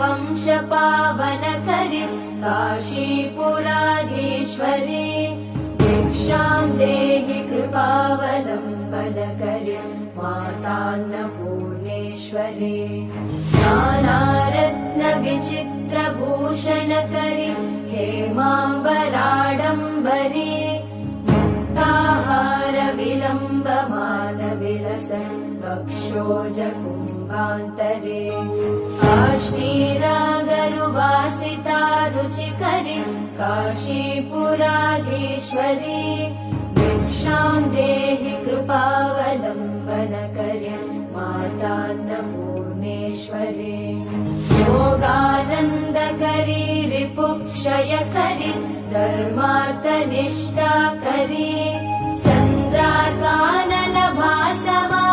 वंश पावनकरि काशीपुराधीश्वरि भिक्षां देहि कृपावलम्बनकरि मातान्नपूर्णेश्वरि नानारत्न विचित्रभूषणकरि हेमाम्बराडम्बरि मुक्ताहार विलम्बमान विलसन् वक्षोजकुम्भान्तरे काश्मीरागरुवासिता रुचिकरि काशीपुराधीश्वरि भिक्षां देहि कृपावलम्बनकरि मातान्नपूर्णेश्वरि योगानन्दकरि रिपुक्षयकरि धर्मार्थनिष्ठाकरि चन्द्रार्कानलभासमा